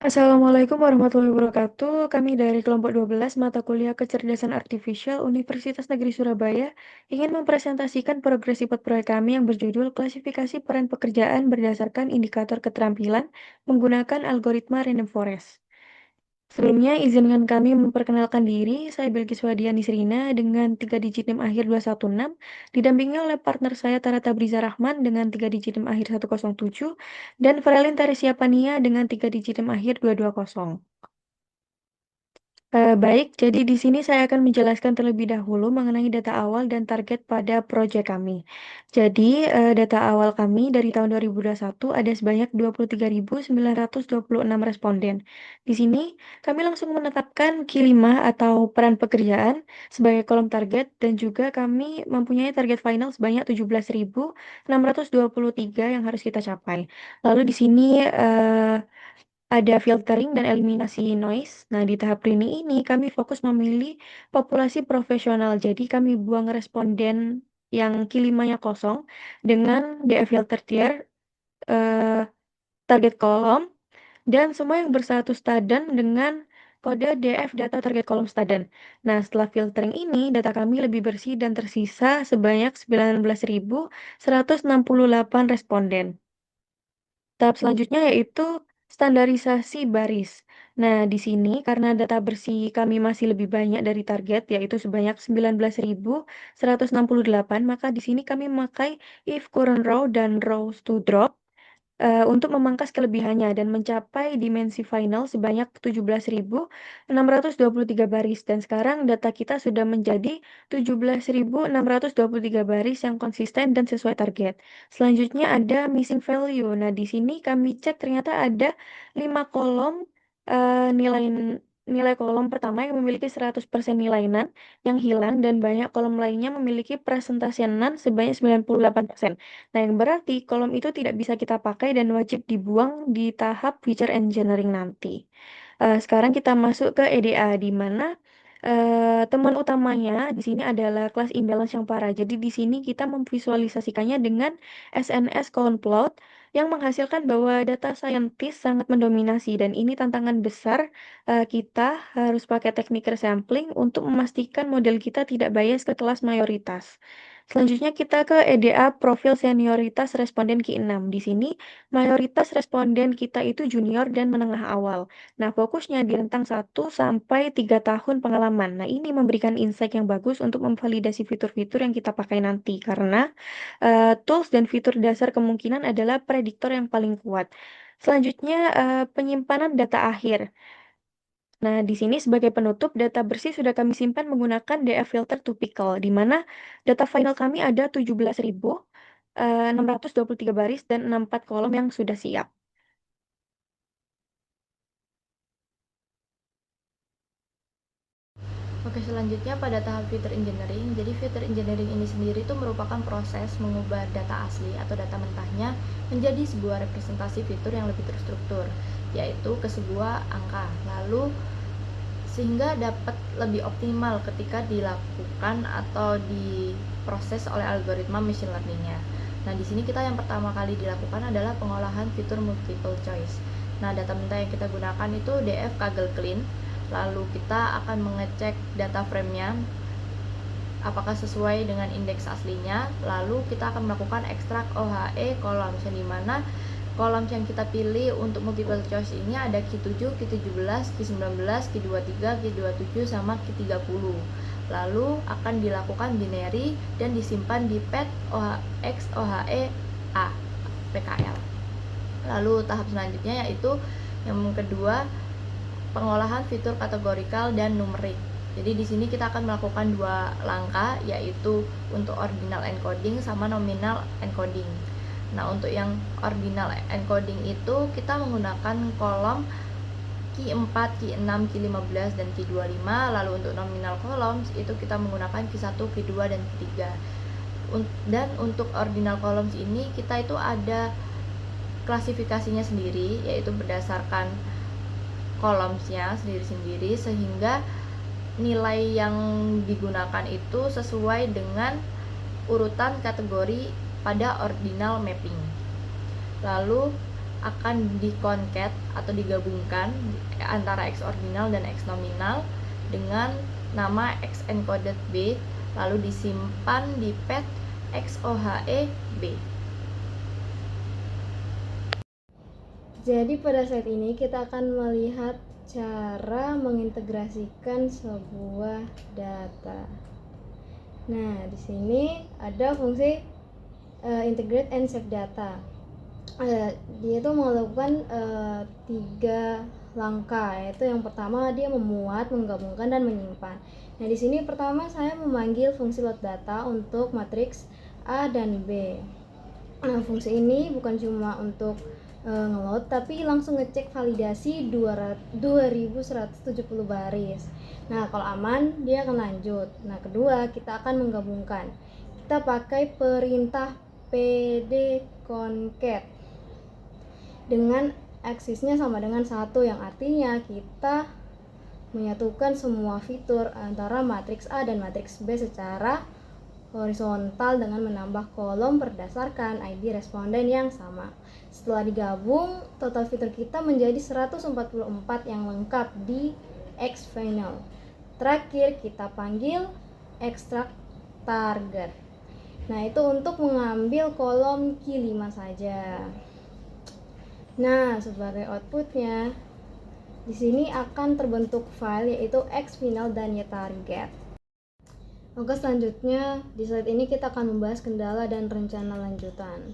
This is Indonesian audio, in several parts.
Assalamualaikum warahmatullahi wabarakatuh. Kami dari kelompok 12 mata kuliah Kecerdasan Artifisial Universitas Negeri Surabaya ingin mempresentasikan progres sipot proyek kami yang berjudul Klasifikasi Peran Pekerjaan Berdasarkan Indikator Keterampilan Menggunakan Algoritma Random Forest. Sebelumnya, izinkan kami memperkenalkan diri. Saya Bilkis Wadiani Srina dengan 3 digit NIM akhir 216, didampingi oleh partner saya Tara Tabriza Rahman dengan 3 digit NIM akhir 107, dan Frelin Taresia Pania dengan 3 digit NIM akhir 220. Baik, jadi di sini saya akan menjelaskan terlebih dahulu mengenai data awal dan target pada proyek kami. Jadi, data awal kami dari tahun 2021 ada sebanyak 23.926 responden. Di sini, kami langsung menetapkan Q5 atau peran pekerjaan sebagai kolom target dan juga kami mempunyai target final sebanyak 17.623 yang harus kita capai. Lalu di sini, ada filtering dan eliminasi noise. Nah, di tahap cleaning ini kami fokus memilih populasi profesional. Jadi kami buang responden yang Q5-nya kosong dengan DF filter tier, eh, target kolom, dan semua yang bersatu staden dengan kode DF data target kolom staden. Nah, setelah filtering ini, data kami lebih bersih dan tersisa sebanyak 19.168 responden. Tahap selanjutnya yaitu standarisasi baris. Nah, di sini karena data bersih kami masih lebih banyak dari target, yaitu sebanyak 19.168, maka di sini kami memakai if current row dan rows to drop untuk memangkas kelebihannya dan mencapai dimensi final sebanyak 17.623 baris. Dan sekarang data kita sudah menjadi 17.623 baris yang konsisten dan sesuai target. Selanjutnya ada missing value. Nah, di sini kami cek ternyata ada 5 kolom nilai nilai kolom pertama yang memiliki 100% nilai NaN yang hilang dan banyak kolom lainnya memiliki presentasi NaN sebanyak 98%. Nah, yang berarti kolom itu tidak bisa kita pakai dan wajib dibuang di tahap feature engineering nanti. Sekarang kita masuk ke EDA, di mana temuan utamanya di sini adalah kelas imbalance yang parah. Jadi di sini kita memvisualisasikannya dengan SNS column plot yang menghasilkan bahwa data scientist sangat mendominasi dan ini tantangan besar. Kita harus pakai teknik resampling untuk memastikan model kita tidak bias ke kelas mayoritas. Selanjutnya kita ke EDA profil senioritas responden Q6. Di sini mayoritas responden kita itu junior dan menengah awal. Nah, fokusnya di rentang 1 sampai 3 tahun pengalaman. Nah, ini memberikan insight yang bagus untuk memvalidasi fitur-fitur yang kita pakai nanti karena tools dan fitur dasar kemungkinan adalah prediktor yang paling kuat. Selanjutnya, penyimpanan data akhir. Nah, di sini sebagai penutup, data bersih sudah kami simpan menggunakan DF filter to pickle, di mana data final kami ada 17.623 baris dan 64 kolom yang sudah siap. Oke, selanjutnya pada tahap feature engineering. Jadi feature engineering ini sendiri itu merupakan proses mengubah data asli atau data mentahnya menjadi sebuah representasi fitur yang lebih terstruktur, yaitu ke sebuah angka. Lalu sehingga dapat lebih optimal ketika dilakukan atau diproses oleh algoritma machine learning-nya. Nah, di sini kita yang pertama kali dilakukan adalah pengolahan fitur multiple choice. Nah, data mentah yang kita gunakan itu DF Kaggle Clean. Lalu kita akan mengecek data frame-nya apakah sesuai dengan indeks aslinya. Lalu kita akan melakukan ekstrak OHE columns, yang dimana kolom yang kita pilih untuk multiple choice ini ada Q7, Q17, Q19, Q23, Q27, sama Q30. Lalu akan dilakukan binary dan disimpan di pad X OHE A PKL. Lalu tahap selanjutnya yaitu yang kedua, pengolahan fitur kategorikal dan numerik. Jadi di sini kita akan melakukan 2 langkah, yaitu untuk ordinal encoding sama nominal encoding. Nah, untuk yang ordinal encoding itu kita menggunakan kolom Q4, Q6, Q15, dan Q25. Lalu untuk nominal columns itu kita menggunakan Q1, Q2, dan Q3. Dan untuk ordinal columns ini kita itu ada klasifikasinya sendiri, yaitu berdasarkan columns-nya sendiri-sendiri, sehingga nilai yang digunakan itu sesuai dengan urutan kategori pada ordinal mapping. Lalu akan di-concat atau digabungkan antara X ordinal dan X nominal dengan nama X encoded B, lalu disimpan di pad XOHE B. Jadi pada saat ini kita akan melihat cara mengintegrasikan sebuah data. Nah, di sini ada fungsi integrate and save data. Dia itu melakukan 3 langkah, yaitu yang pertama dia memuat, menggabungkan, dan menyimpan. Nah, di sini pertama saya memanggil fungsi load data untuk matriks A dan B. Nah, fungsi ini bukan cuma untuk ngeload, tapi langsung ngecek validasi 2170 baris. Nah, kalau aman dia akan lanjut. Nah, kedua kita akan menggabungkan. Kita pakai perintah pd concat dengan aksisnya sama dengan 1, yang artinya kita menyatukan semua fitur antara matriks A dan matriks B secara horizontal dengan menambah kolom berdasarkan ID responden yang sama. Setelah digabung, total fitur kita menjadi 144 yang lengkap di X-Final. Terakhir kita panggil extract target. Nah, itu untuk mengambil kolom Q5 saja. Nah, sebagai outputnya di sini akan terbentuk file yaitu X-Final dan YTarget. Oke, selanjutnya di slide ini kita akan membahas kendala dan rencana lanjutan.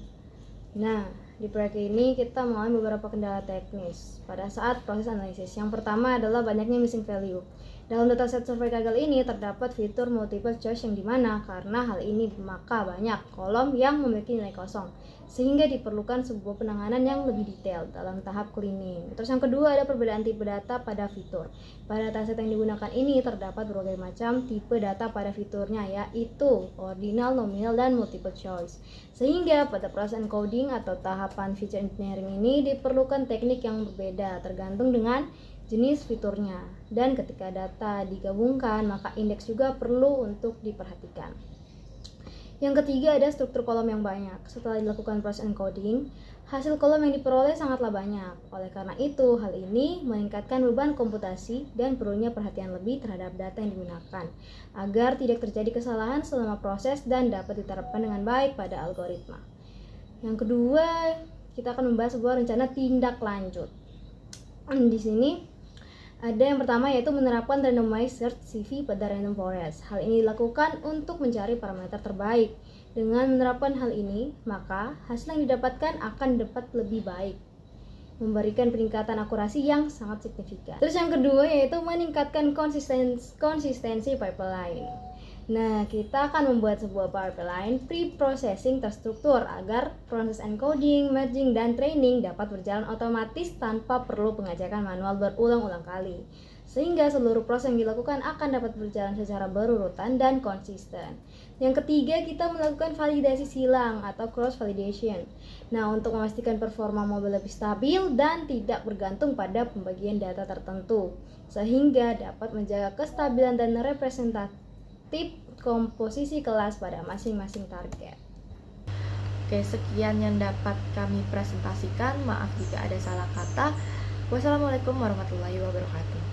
Nah, di proyek ini kita mengalami beberapa kendala teknis pada saat proses analisis. Yang pertama adalah banyaknya missing value. Dalam dataset survei gagal ini terdapat fitur multiple choice yang dimana karena hal ini maka banyak kolom yang memiliki nilai kosong, sehingga diperlukan sebuah penanganan yang lebih detail dalam tahap cleaning. Terus yang kedua ada perbedaan tipe data pada fitur. Pada dataset yang digunakan ini terdapat berbagai macam tipe data pada fiturnya, yaitu ordinal, nominal, dan multiple choice. Sehingga pada proses encoding atau tahapan feature engineering ini diperlukan teknik yang berbeda tergantung dengan jenis fiturnya. Dan ketika data digabungkan, maka indeks juga perlu untuk diperhatikan. Yang ketiga ada struktur kolom yang banyak. Setelah dilakukan proses encoding, hasil kolom yang diperoleh sangatlah banyak. Oleh karena itu, hal ini meningkatkan beban komputasi dan perlunya perhatian lebih terhadap data yang digunakan agar tidak terjadi kesalahan selama proses dan dapat diterapkan dengan baik pada algoritma. Yang kedua, kita akan membahas sebuah rencana tindak lanjut. Di sini ada yang pertama yaitu menerapkan randomized search CV pada random forest. Hal ini dilakukan untuk mencari parameter terbaik. Dengan menerapkan hal ini, maka hasil yang didapatkan akan dapat lebih baik, memberikan peningkatan akurasi yang sangat signifikan. Terus yang kedua yaitu meningkatkan konsistensi pipeline. Nah, kita akan membuat sebuah pipeline pre-processing terstruktur agar proses encoding, merging, dan training dapat berjalan otomatis tanpa perlu pengajakan manual berulang-ulang kali. Sehingga seluruh proses yang dilakukan akan dapat berjalan secara berurutan dan konsisten. Yang ketiga, kita melakukan validasi silang atau cross validation. Nah, untuk memastikan performa mobil lebih stabil dan tidak bergantung pada pembagian data tertentu, sehingga dapat menjaga kestabilan dan representatif komposisi kelas pada masing-masing target. Oke, sekian yang dapat kami presentasikan. Maaf jika ada salah kata. Wassalamualaikum warahmatullahi wabarakatuh.